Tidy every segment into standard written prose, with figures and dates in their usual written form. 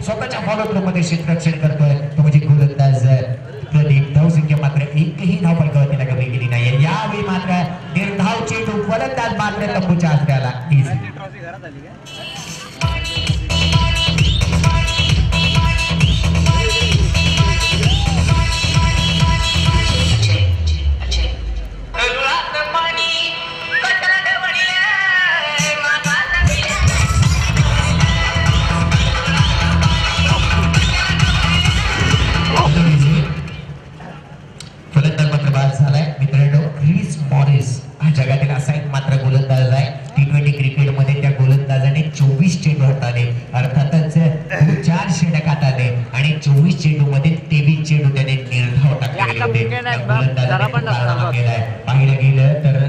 स्वतःच्या follow through मध्ये क्षेत्ररक्षण करतोय तो म्हणजे गोलंदाज प्रदीप. धावसंख्या मात्र एकही धाव फलकावरती कमी केली नाही. यावेळी मात्र निर्धाव चेंडू फलंदाज मात्र तंबूच्या आसऱ्याला. फलंदाज मात्र बाद झालाय मित्रांनो. क्रिस मॉरिस हा जगातील असा एक मात्र गोलंदाज आहे T20 क्रिकेट मध्ये त्या गोलंदाजाने 24 चेंडू हाताळले, अर्थातच 4 षटक हाताळले आणि 24 चेंडू मध्ये 23 चेंडू त्याने निर्धाव टाकले होते. पाहिलं गेलं तर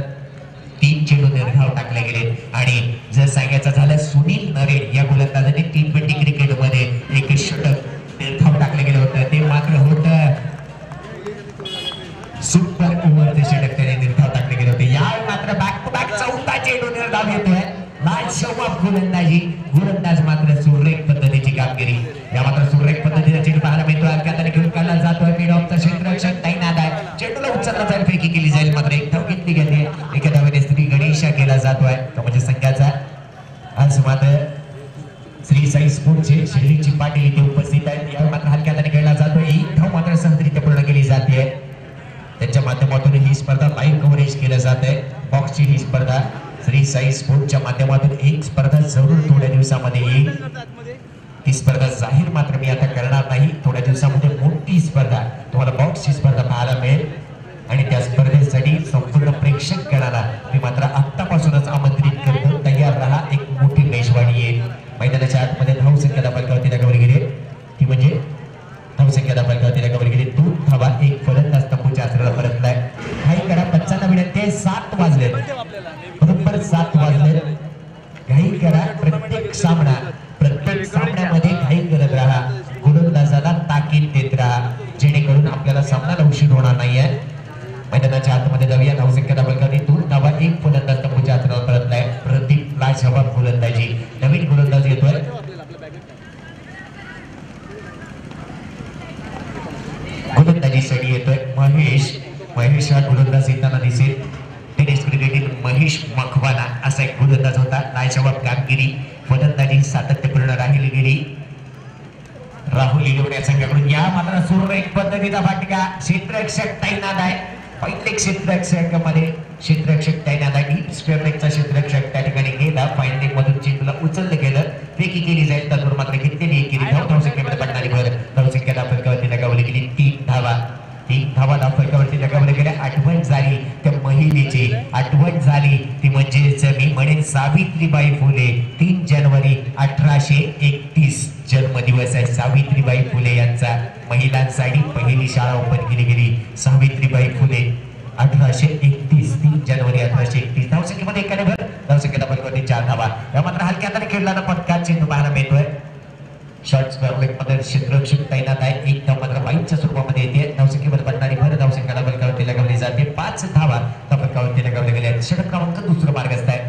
3 चेंडू निर्धाव टाकले गेले. आणि जर सांगायचं झालं सुनील नरेन या गोलंदाजाने T20 क्रिकेट मध्ये एक षटक निर्धाव टाकले गेले होते. ते मात्र होतं सुपर ओव्हरचे षटक त्याने निर्धाव टाकले गेले होते. यावेळी मात्र बॅक टू बॅक चौथा चेंडू निर्धाव येतोय. लाजवाब गोलंदाजी, गोलंदाज मात्र सुरेख पद्धतीची कामगिरी. या मात्र सुरेख पद्धतीचा चेंडू पाहायला मिळतोय. हलक्यात घेऊन काढला जातोय. मिड ऑफचा क्षेत्ररक्षक तैनात आहे. चेंडूला उचलला जाईल, फेकी केली जाईल, मात्र एक धाव घेतली गेली. एका धावेने श्री गणेशा केला जातोय तो म्हणजे संघाचा. आज मात्र श्री साई स्पोर्टचे शैलीची पाटील इथे उपस्थित आहेत. यावेळी मात्र हलक्यात खेळला जातोय. एक धाव मात्र सहजरित्या पूर्ण केली जाते. त्यांच्या माध्यमातून ही स्पर्धा लाईव्ह कव्हरेज केलं जात आहे. बॉक्सची ही स्पर्धा श्री साई स्पोर्टच्या माध्यमातून एक स्पर्धा जरूर थोड्या दिवसामध्ये येईल. ती स्पर्धा जाहीर मात्र मी आता करणार नाही. थोड्या दिवसामध्ये मोठी स्पर्धा तुम्हाला बॉक्सची स्पर्धा पाहायला मिळेल आणि त्या स्पर्धेसाठी संपूर्ण प्रेक्षक गणाला मी मात्र आत्तापासूनच आमंत्रित करतो. तयार राहा, एक मोठी मेजवानी येईल. मैदानाच्या आतमध्ये धावसंख्या फलकावरती लगावली गेली ती म्हणजे धावसंख्या फलकावरती लगावली गेली 2 धावा. एक फलंदाज तंबूच्या आसऱ्याला परतलाय. घाई करा, 55 विनंती. 7 वाजले, बरोबर 7 वाजले. घाई करा. प्रत्येक सामन्यामध्ये घाई करत राहा. गोलंदाजाला ताकीद देत राहा जेणेकरून आपल्याला सामन्याला उशीर होणार नाहीये. मैदानाच्या आतमध्ये जाऊया. धावसंख्या फलकावरती 2 धावा. एक फलंदाज तंबूच्या आसऱ्याला परतलाय. प्रदीप लाजवाब गोलंदाजी. नवीन गोलंदाज येतोय. गोलंदाजीसाठी येतोय महेश हा गोलंदाज येताना दिसेल. टेनिस क्रिकेटीत महेश मखवाना असा एक गोलंदाज होता. लाजवाब कामगिरी, फलंदाजी सातत्यपूर्ण राहिली गेली. राहुल इलोड या संघाकडून या मात्र सुरेख पद्धतीचा फटका. क्षेत्ररक्षक तैनात आहे. पहिले क्षेत्ररक्षकामध्ये क्षेत्ररक्षक तैनात आहे. डीप स्क्वेअर लेगचा क्षेत्ररक्षक त्या ठिकाणी गेला. फाईन मधून चेंडूला उचललं गेलं, फेकी केली जाईल. तत्पर मात्र घेतलेली एक केली धाव. धावसंख्येमध्ये पडणारी भर. धावसंख्या फलकावरती लगावली गेली 3 धावा. 3 धावा धाव फलकावरती लगावल्या गेल्या. आठवण झाली त्या महिलेची, आठवण झाली ती म्हणजेच मी म्हणेन सावित्रीबाई फुले. 3 जानेवारी 1831 जन्मदिवस आहे सावित्रीबाई फुले यांचा. महिलांसाठी पहिली शाळा ओपन केली गेली सावित्रीबाई फुले 1831. 3 जानेवारी 1831. धावसंख्येमध्ये एकाने भर. धावसंख्येला फलकावरती 4 धावा. या मात्र हलक्या हाताने खेळताना पटका चेंडू पाहायला मिळतोय. शॉर्ट स्क्वेअर लेग मध्ये क्षेत्ररक्षक तैनात आहे. एक धाव मात्र वाईटच्या स्वरूपामध्ये येते. धावसंख्येमध्ये पडणारी भर. धावसंख्याला फलकावरती लगावली जाते. 5 धावा फलकावरती लगावल्या गेल्या. षटक क्रमांक 2 मार्गस्थ आहे.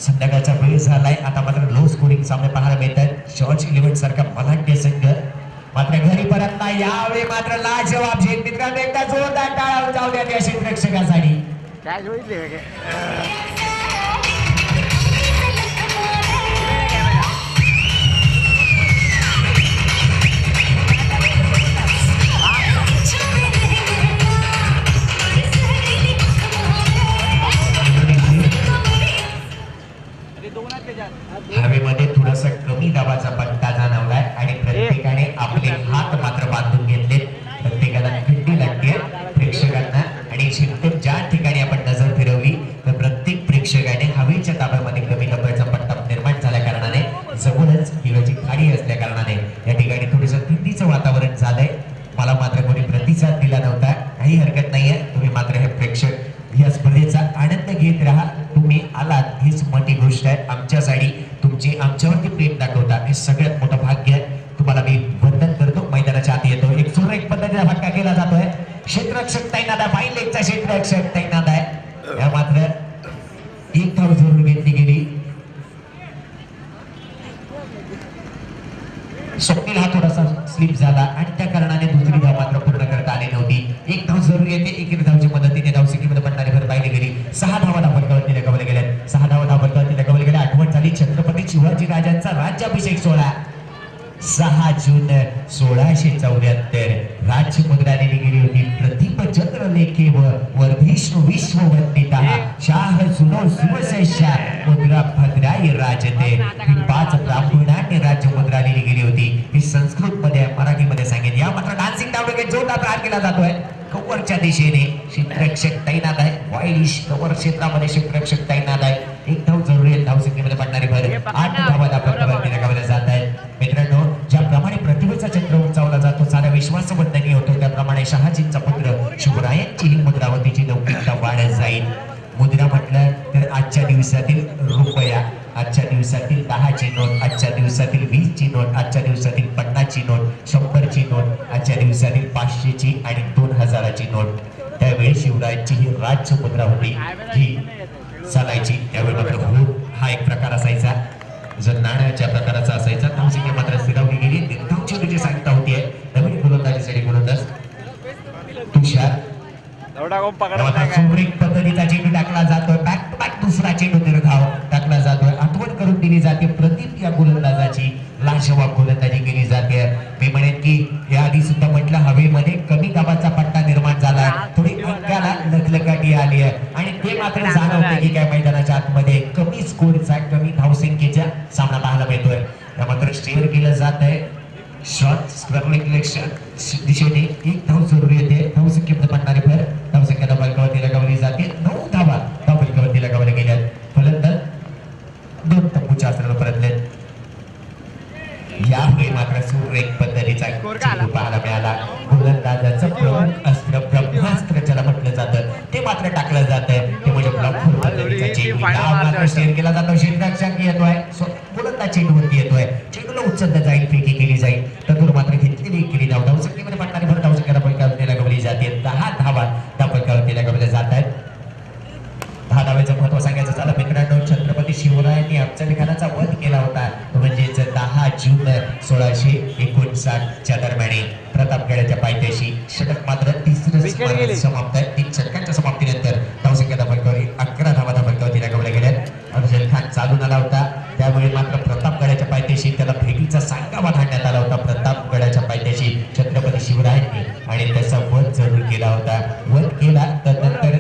संध्याकाळचा वेळ झालाय. आता मात्र लो स्कोरिंग सामने पाहायला मिळतात. जॉर्ज 11 सारखा मलाढ्य संघ मात्र घरी परतला. यावेळी मात्र लाजवाब झेल. मित्रांनो एकदा जोरदार टाळ्या जाऊ द्या त्या क्षेत्ररक्षकासाठी. हवेमध्ये थोडासा कमी दाबाचा पट्टा जाणवलाय आणि प्रत्येकाने आपले हात मात्र बांधून घेतले. प्रत्येकाला थंडी लागते प्रेक्षकांना. आणि ज्या ठिकाणी आपण नजर फिरवली तर प्रत्येक प्रेक्षकाने हवेच्या ताब्यामध्ये कमी दाबाचा पट्टा निर्माण झाल्या कारणाने जवळच हिवाची खाडी असल्या कारणाने या ठिकाणी थोडंसं थंडीचं वातावरण झालंय. मला मात्र कोणी प्रतिसाद दिला नव्हता. काही हरकत नाहीये. तुम्ही मात्र हे प्रेक्षक या स्पर्धेचा आनंद घेत राहा. तुम्ही आलात हीच मोठी गोष्ट आहे आमच्यासाठी. तुमची आमच्यावरती प्रेम दाखवता हे सगळ्यात मोठं भाग्य आहे. तुम्हाला मी वंदन करतो. मैदानाच्या आत येतो. एक सुरेख पद्धतीचा फटका केला जातोय. क्षेत्ररक्षक तैनात आहे. फाईन लेगचा क्षेत्ररक्षक तैनात आहे. या मात्र एक धाव जरूर घेतली गेली. स्वप्नील हा थोडासा स्लिप झाला आणि त्या कारणाने दुसरी धाव मात्र पूर्ण करता आली नव्हती. एक धाव जरुरी येते. एक धावच्या मदतीने धावसंख्येमध्ये पडणारी भर पाहिली गेली. 6 धावा धावफलकावरती लगावल्या गेल्या. 6 धावा धावफलकावरती लगावल्या गेल्या. आठवण झाली छत्रपती शिवाजी राजांचा राज्याभिषेक सोहळा 6 जून 1674 राजमुद्रा दिली गेली होती. प्रतिप चंद्र लेखे वर्धिष्णू विश्ववंदिता शाह सुनो शिवशेषा मुद्रा भद्राय राजते. ही 5 ब्राह्मणाने राजमुद्रा दिली गेली होती. ही संस्कृत मध्ये मराठीमध्ये सांगितली. या मात्र डान्सिंग डावडे जोरदार प्रहार केला जातोय कव्वरच्या दिशेने. क्षेत्ररक्षक तैनात आहे. वाईश कव्वर क्षेत्रामध्ये क्षेत्ररक्षक तैनात आहे. एक धाव जरुरी आहे. धावसंख्येमध्ये पडणारी भर 8 धावा धावफलकावरती लगावल्या जात आहेत. मित्रांनो, ज्याप्रमाणे प्रतिभेचा चक्र उंचावला जातो, सारा विश्वासवंदनीय होतो, त्याप्रमाणे शहाजींचा पुत्र शिवरायांची ही मुद्रावतीची लौकिकता वाढत जाईल. मुद्रा म्हटलं तर आजच्या दिवसातील रुपया, आजच्या दिवसातील 10ची नोट, आजच्या दिवसातील 20ची नोट, आजच्या दिवसातील 50ची नोट, 100ची नोट, आजच्या दिवसातील 500ची आणि 2000ची नोट. त्यावेळी शिवरायांची ही राज्य मुद्रा होती जी चालायची. त्यावेळी मात्र घोड हा एक प्रकार असायचा, जर नाण्याच्या प्रकाराचा असायचा. धावसंख्या मात्र स्थिरावली गेली. निर्धावची सांगता होतीये. नवीन गोलंदाजीसाठी गोलंदाज तुषार सुरेख पद्धतीचा चेंडू टाकला जातोय. बॅक टू बॅक दुसरा चेंडू निर्धाव टाकला जातोय. आठवण करून दिली जाते प्रदीप या गोलंदाजाची. लाजवाब गोलंदाजी केली जाते. मी म्हणेन की याआधी सुद्धा म्हटलं हवेमध्ये कमी दाबाचा पट्टा निर्माण झाला, थोडी अंगाला लखलखाटी आली आहे आणि ते मात्र जाणवते की काय मैदानाच्या आतमध्ये कमी स्कोरचा कमी धावसंख्येचा सामना पाहायला मिळतोय. मात्र स्टेअर केलं जात आहे. शॉट स्क्वेअर दिशेने एक धाव जरुरी येते. धावसंख्येमध्ये पडणारी भर धावसंख्या धावफलकावरती लगावली जाते. 9 धावा धावफलकावरती लगावल्या गेल्या. फलंदाज 2 तंबूच्या अस्त्राला परतले. यावेळी मात्र सुरेख पद्धतीचा चेंडू पाहायला मिळाला. गोलंदाजाचं प्रमुख अस्त्र ब्रह्मास्त्र ज्याला म्हटलं जातं ते मात्र टाकलं जातं. ते म्हणजे ब्लॉकफुल पद्धतीचा चेंडू मात्र शेअर केला जातो. क्षेत्ररक्षक येतोय, गोलंदाज चेंडूवरती येतोय. चेंडूला उचललं जाईल, फेकी केली जाईल. तदूर मात्र घेतलेली केली धाव. धावसंख्येमध्ये पडणारी भर धावसंख्या धावफलकावरती लगावली जाते. 10 धावा धावफलकावरती लगावल्या जात आहेत. 10 धावेचं महत्व सांगायचं झालं मित्रांनो, छत्रपती शिवरायांनी अफजल खानाचा वध केला होता. म्हणजेच 10 जून 1659च्या दरम्यान प्रतापगडाच्या पायथ्याशी. षटक मात्र 3रं समाप्त आहे. 3 षटकांच्या समाप्तीनंतर धावसंख्या धावफलकावरती 11 धावा धावफलकावरती लगावल्या गेल्या. अफजल खान चालून आला होता. त्यावेळी मात्र प्रतापगडाच्या पायथ्याशी त्याला भेटीचा सांगावा धाडण्यात आला होता. प्रतापगडाच्या पायथ्याशी छत्रपती शिवरायांनी आणि त्याचा वध जरूर केला होता. वध केला त्यानंतर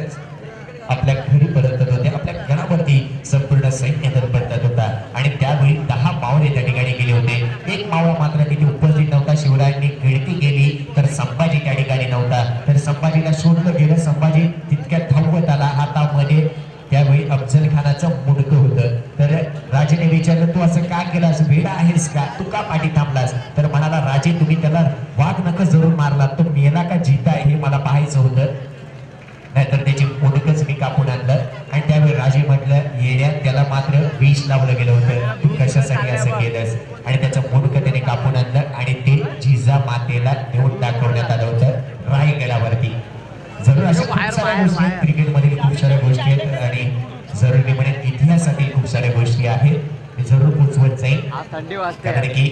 आपल्या घरी परतत होते. आपल्या गडावरती संपूर्ण सैन्य परतत होता आणि त्यावेळी 10 मावळे त्या ठिकाणी गेले होते. एक मावळा मात्र तिथे उपस्थित नव्हता. शिवरायांनी गिळती केली तर संभाजी त्या ठिकाणी नव्हता. तर संभाजीला शोधलं गेलं. संभाजी तितक्या धावत आला हातामध्ये. त्यावेळी अफजल खानाचं मुंडकं होतं. तर राजेने विचारलं, तू असं का केलास, वेडा आहेस का, तू का पाठी थांबलास? तर म्हणाला, राजे तुम्ही त्याला वाघ नख जरूर मारला, तो मेला का जिता हे मला पाहायचं होतं, नाहीतर त्याची मुंडकच मी कापून आणलं. आणि त्यावेळी राजे म्हटलं, येड्या त्याला मात्र विष लावलं गेलं होतं, तू कशासाठी असं केलंस? आणि त्याचं मुंडकं त्याने कापून आणलं आणि ते जिजा मातेला नेऊन दाखवण्यात आलं होतं रायगडावरती. जरूर अशा खूप साऱ्या गोष्टी क्रिकेटमधील खूप साऱ्या गोष्टी आहेत आणि जरूर मी म्हणेन इतिहासातील खूप साऱ्या गोष्टी आहेत. मी जरूर पोचवत जाईल. कारण की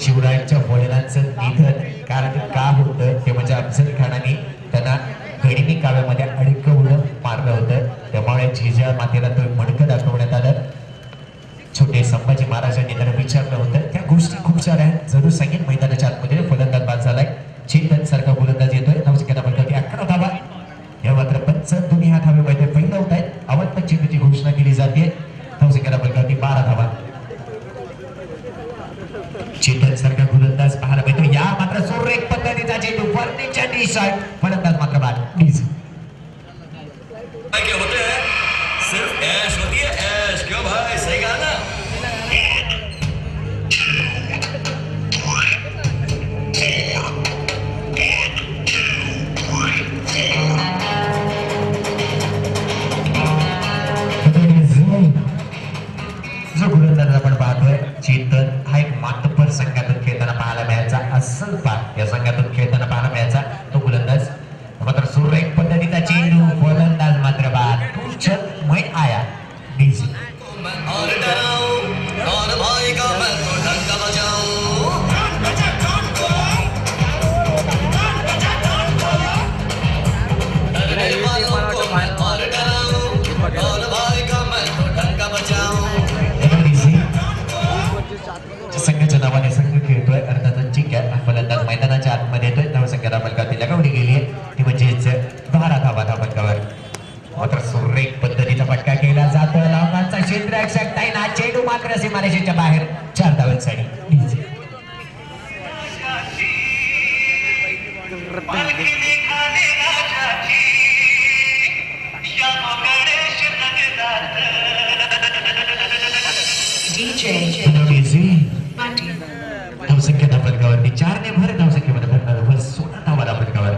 शिवरायांच्या वडिलांचं निधन कारण का होतं ते म्हणजे अफजल खानाने त्यांना गडिमी काव्यामध्ये अडकवलं, मारलं होतं. त्यामुळे जिजा मातेला तो मडकं दाखवण्यात आलं. छोटे संभाजी महाराजांनी त्यांना विचारलं होतं. त्या गोष्टी खूप साऱ्या आहेत. जरूर सांगेन. मैदानाच्या आतमध्ये फलंदाज बाद झालाय. चेतन सारखा गोलंदाज येतोय. धावसंख्या धावफलकावरती 11 धावा. या मात्र पंच दोन्ही हात हवेमध्ये पहिला होत आहेत. अवंत चेंडूची घोषणा केली जाते. धावसंख्या धावफलकावरती 12 धावा. चेतन सारखा गोलंदाज पाहायला मिळतो. या मात्र सुरेख पद्धतीचा चेंडू वरतीच्या दिशेने. फलंदाज मात्र बाद. प्लीज क्या होते हैं? सिर्फ ऐश होती है, ऐश. क्यों भाई, सही कहा ना? जो गोलंदाज आपण पाहतोय चेतन हा एक मातब्बर संघातून खेळताना पाहायला मिळायचा. अस्सल पार या संघातून खेळताना पाहायला मिळायचा तो गोलंदाज धावसंख्याच्या नावाने संघ खेळतोय अर्थातच चिक्या फलंदाज मैदानाच्या आतमध्ये येतोय. धावसंख्या फलकातील लगावली गेली आहे ती म्हणजेच 12 धावा धावपंकावर. मात्र सुरेख पद्धतीचा फटका केला जातोय लांबांचा क्षेत्ररक्षक ताईना चेंडू मात्र सीमारेषेच्या बाहेर 4 धावांसाठी. धावसंख्या धावपंकावरती 4 ने भर धावसंख्येमध्ये भरणार 16 धावा धावपंकावर.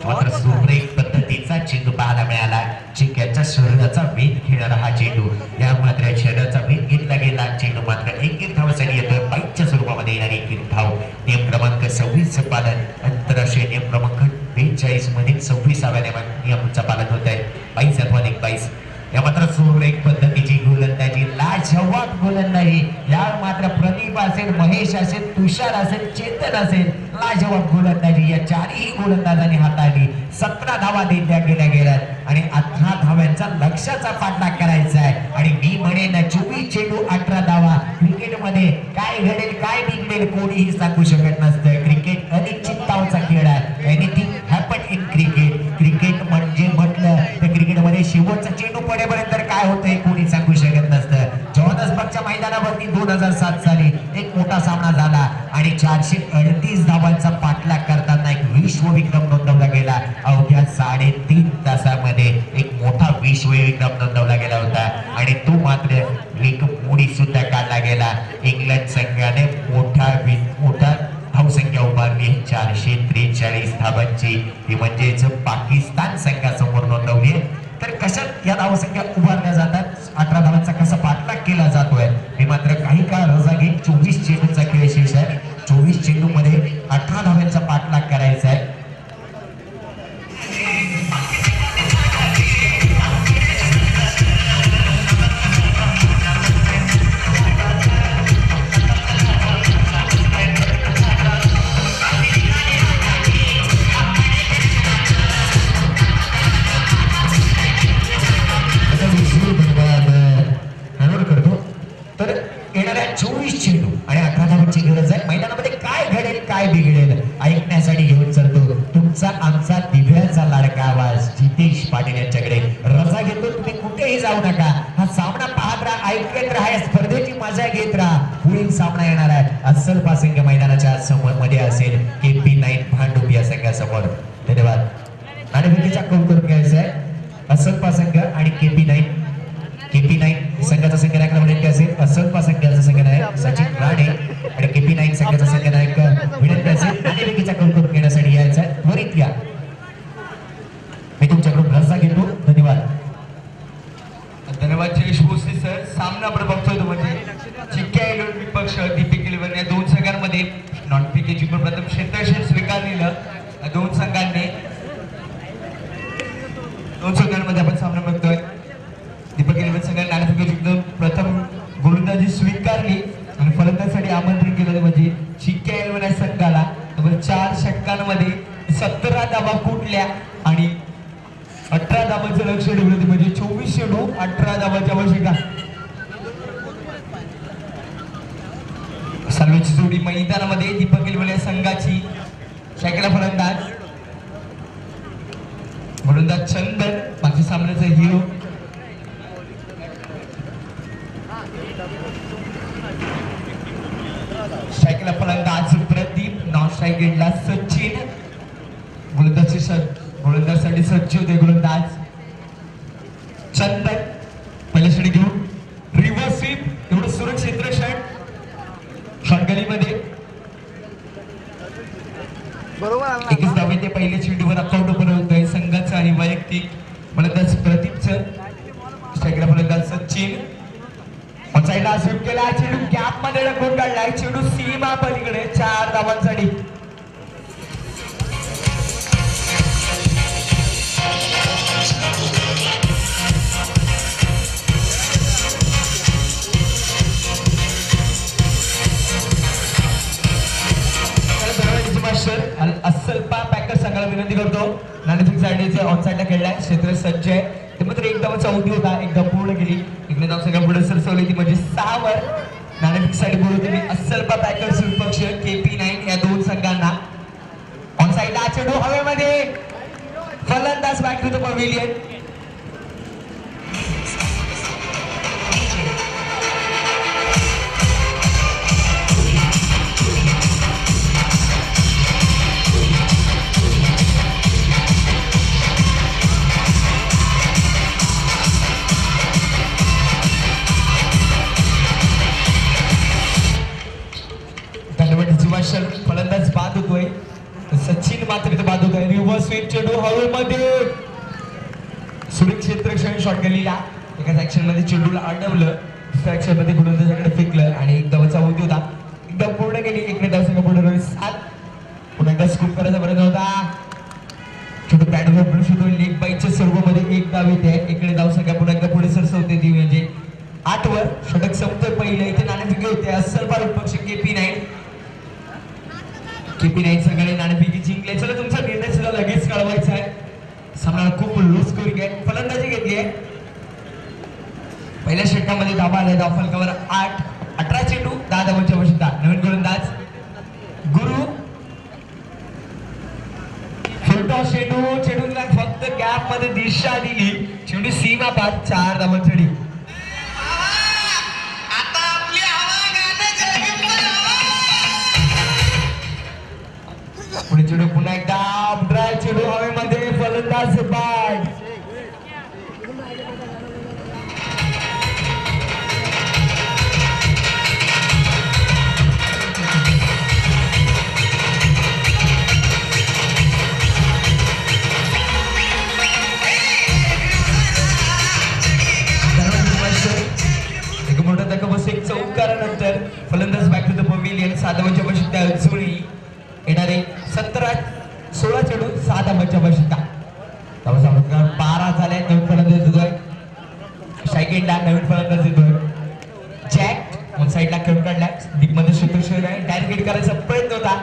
मात्र सुरेख पद्धतीचा चेंडू पाहायला मिळाला. चिक्याच्या शरीराचा वेग घेणारा हा चेंडू या मात्र शरीराचा वेग घेतला गेला. चेंडू मात्र 1-1 धावासाठी येतोय. बाईकच्या स्वरूपामध्ये येणारी 1-1 धाव. नियम क्रमांक 26 पालन आंतरराष्ट्रीय नियम क्रमांक 42 मधील 26व्या नियमाचं पालन होत आहे. 22 अथवा 22 या मात्र सुरेख पद्धतीची गोलंदाजी लाजवाब गोलंदाजी. या मात्र प्रदीप असेल, महेश असेल, तुषार असेल, चेतन असेल, लाजवाब गोलंदाजी या चारही गोलंदाजांनी हाताळली. 17 धावा दिल्या गेल्या आणि 18 धाव्यांचा लक्ष्याचा पाठलाग करायचा आहे. आणि मी म्हणेन 24 चेंडू 18 धावा. क्रिकेटमध्ये काय घडेल काय बिघडेल कोणीही सांगू शकत नसतं. क्रिकेट अनिश्चितताचा खेळ आहे. Anything happen in cricket. Cricket म्हणजे म्हटलं तर क्रिकेटमध्ये शेवटचा चेंडू पडेपर्यंत काय होतंय कोणी सांगू शकत नसतं. जोहान्सबर्गच्या मैदानावरती 2007 साली एक मोठा सामना झाला आणि 438 धावांचा पाठलाग करताना एक विश्वविक्रम नोंदवला गेला. अवघ्या 3.5 तासामध्ये एक मोठा विश्वविक्रम नोंदवला गेला होता आणि तो मात्र एक मोडी सुद्धा काढला गेला. इंग्लंड संघाने मोठा धावसंख्या उभारली 443 धावांची. ही म्हणजेच पाकिस्तान संघासमोर नोंदवली. तर कशात या धावसंख्या उभारल्या जातात, 18 धावांचा कसा पाठलाग केला जातोय. मी मात्र काही काळ रजा घेईन. 24 चेंडूचा खेळ शेष आहे. 24 चेंडू मध्ये 18 धावांचा पाठलाग करायचा आहे. ऐकण्यासाठी घेऊन चलतो तुमचा आमचा दिव्याचा लाडका आवाज जितेश पाटील यांच्याकडे. रजा घेतो तुम्ही कुठेही जाऊ नका. हा सामना पाहत राहा, ऐकत राहा, स्पर्धेची मजा घेत राहा. पुढील सामना येणार आहे अस्सल पासंग मैदानाच्या समोर मध्ये असेल KP9 भांडूप या संघासमोर. धन्यवाद. नाणेफेकीचा कौल करून घ्यायचा आहे. अस्सल पासंग आणि KP9 संघाचा संघनायक विनंती असेल. अस्सल पासंगाचा संघनायक सचिन राणे आणि KP9 संघाचा संघनायक विनंती असेल नाणेफेकीचा कौल करून घेण्यासाठी यायचा आहे. त्वरित या. मी तुमच्याकडून रजा घेतो. धन्यवाद. धन्यवाद जयेश भोसले सर. सामना आपण बघतोय तो म्हणजे चिक्या इलेव्हन पक्ष दीपिक इलेव्हन या दोन संघांमध्ये नॉन पीकेची पण प्रथम क्षेत्ररक्षण स्वीकारलेलं दोन संघांमध्ये आपण सामना बघतोय. दीपक इलेव्हन संघाने नाणेफेकीची प्रथम गोलंदाजी स्वीकारली आणि फलंदाजीसाठी आमंत्रण केलं म्हणजे चिक्या इलेव्हन या संघाला. 4 षटकांमध्ये 17 धावा कुठल्या आणि 18 धावांचं लक्ष ठेवलं होते म्हणजे 24 चेंडू 18 धावांच्या आवश्यकता. सर्वेची जोडी मैदानामध्ये दीपक इलेव्हन या संघाची. शाखेला फलंदाज चंदन मागच्या सामन्याचा हिरो. शाखेला फलंदाज प्रदीप. नॉन स्ट्राईक एंडला सचिन. गोलंदाजीसाठी सज्ज होते गोलंदाज चंदन. पहिल्या षटक घेऊन रिव्हर्स स्वीप एवढं सुरक्षित रक्षण शॉटगलीमध्ये. 21 धावे ते पहिल्या चेंडूवर अकाउंट बनवतोय संघाचं आणि वैयक्तिक. फलंदाज प्रदीपचं. स्ट्राईकला फलंदाज सचिन. साईडला स्वीप केला. चेंडू गॅप मध्ये ढकलून काढलाय. चेंडू सीमा पलीकडे 4 धावांसाठी. अस्सलपा पॅकर संघाला विनंती करतो. नाणेफेक ऑन साइडला खेळलाय. क्षेत्र सज्ज आहे. ते मात्र एक धावाचा अवधी होता. एक धाव पूर्ण केली. इकडे धाव संघा पुढे सरसवली ती म्हणजे 6 वर नाणेफेकीसाठी बोलवतो मी अस्सलपा पॅकर्स विपक्ष KP9 या दोन संघांना. ऑन साइडला चेंडू हवेमध्ये, फलंदाज बॅक टू द पवेलियन. फलंदाज बाद होतोय, सचिन मात्र इथे बाद होतोय. रिव्हर्स स्वीप चेंडू हवेमध्ये, सुरक्षित रक्षण शॉट गेलेला. एकाच ऍक्शन मध्ये चेंडूला अडवलं, दुसऱ्या ऍक्शन मध्ये गोलंदाजाकडे फेकलं आणि एक धावाचा होती होता. एकदा पूर्ण केली, एक धाव पूर्ण 7. पुन्हा एकदा स्कूप करायचा प्रयत्न होता. चेंडू पॅडवर ब्रश होतो, लेग बाईच्या सर्वमध्ये एक धाव येते. इकडे धाव संख्या पुन्हा एकदा पुढे सरसवते ती म्हणजे 8 वर. षटक संपतोय पहिलं. इथे नाणेफेकी होते अस्सलपार विपक्ष KP9 संघाने नाणेफेकी जिंकले. चला तुमचा निर्णय सुद्धा लगेच कळवायचा आहे. सामना खूप लो स्कोरिंग आहे. फलंदाजी घेतली आहे. पहिल्या षटकामध्ये धावा आल्या. धाव फलकावर 8. 18 चेंडू 10 धावांची आवश्यकता. नवीन गोलंदाज गुरु. फुलटॉस चेंडू, चेंडूला फक्त गॅप मध्ये दिशा दिली. चेंडू सीमा पार 4 धावांसाठी. पुढे चेंडू पुन्हा एकदा ड्राय चेंडू हवेमध्ये, फलंदाज बाद. एक मोठा धक्का बस, एक चौकारानंतर फलंदाज बॅक टू द पवेलियन. 7 धावांची आवश्यकता अजूनही येणारे 16 चेंडू 6 धावांची आवश्यकता. 12 झाले. नवीन फलंदाज येतोय शायकेंडा. नवीन फलंदाज येतोय जॅक. ऑन साइडला खेळून काढला. मध्ये क्षेत्रक्षण आहे. डायरेक्ट हिट करायचा प्रयत्न होता,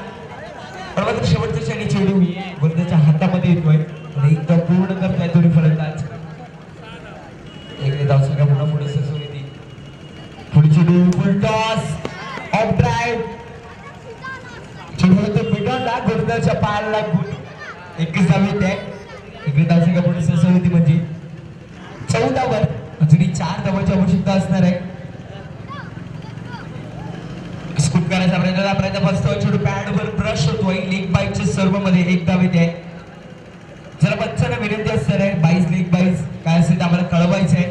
पण मात्र शेवटच्या क्षणी चेंडू गोलंदाजाच्या हातामध्ये येतोय. एकदा पूर्ण करतोय दोन्ही फलंदाज. एक धाव संख्या पुन्हा पुढे सरसवली ती. पुढे चेंडू फुल टॉस, ऑफ ड्राईव्ह. गोलंदाजाच्या पायाला लागून एकच धाव येते. इकडे धाव संख्या पुढे सरसवली ती म्हणजे 14 वर. अजूनही 4 धावांची आवश्यकता असणार आहे. स्कूप करायचा प्रयत्न फसतोय. चेंडू पॅडवर ब्रश होतोय. लेग बाईकच्या सर्व मध्ये एक धाव येते. जरा बच्चांना विनंती असणार आहे, 22 लेग बाईस काय असेल ते आम्हाला कळवायचं आहे.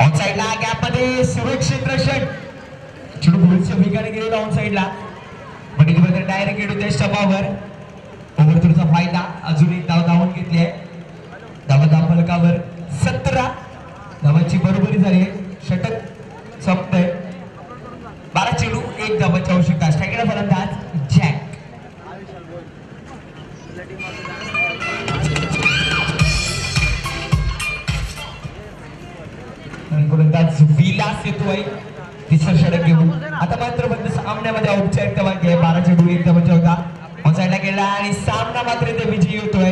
ऑन साइडला गॅप मध्ये सुरक्षित रक्षण. चेंडू पुढच्या ठिकाणी गेलेला ऑन साइडला, पण इथे डायरेक्ट येतो त्या स्टंपावर. ओव्हरथ्रोचा फायदा. अजून एक धाव धावून घेतली आहे. धाव फलकावर 17 धावांची बरोबरी झाली. षटक संपतंय. 12 चेंडू 1 धावांची आवश्यकता. स्ट्रायकरला फलंदाज जॅक. गोलंदाज विलास येतोय तिसरं षटक घेऊन. आता मात्र फक्त सामन्यामध्ये औपचारिकता बाकी आहे. 12 चेंडू 1 धावांचा होता. ऑन साइडला गेला आणि सामना मात्र इथे विजयी होतोय.